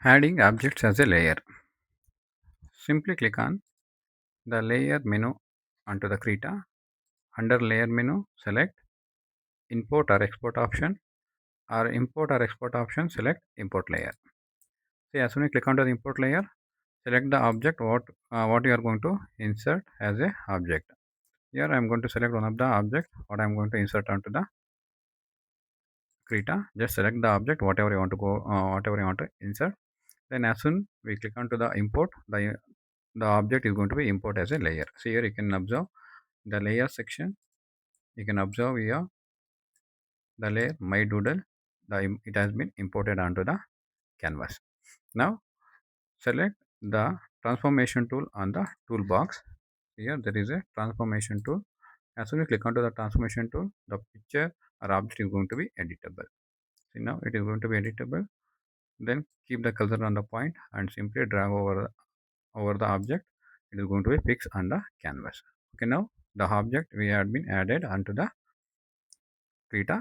Adding objects as a layer. Simply click on the layer menu onto the Krita. Under layer menu, select import or export option, or import or export option, select import layer. See, as soon as you click onto the import layer, select the object what you are going to insert as a object. Here I am going to select one of the object what I am going to insert onto the Krita. Just select the object whatever you want to whatever you want to insert. Then as soon we click onto the import, the object is going to be import as a layer. So here you can observe the layer section. You can observe here the layer my doodle. It has been imported onto the canvas. Now select the transformation tool on the toolbox. Here there is a transformation tool. As soon as you click onto the transformation tool, the picture or object is going to be editable. See, now it is going to be editable. Then keep the cursor on the point and simply drag over the object. It is going to be fixed on the canvas. Okay, now the object we had been added onto the Krita.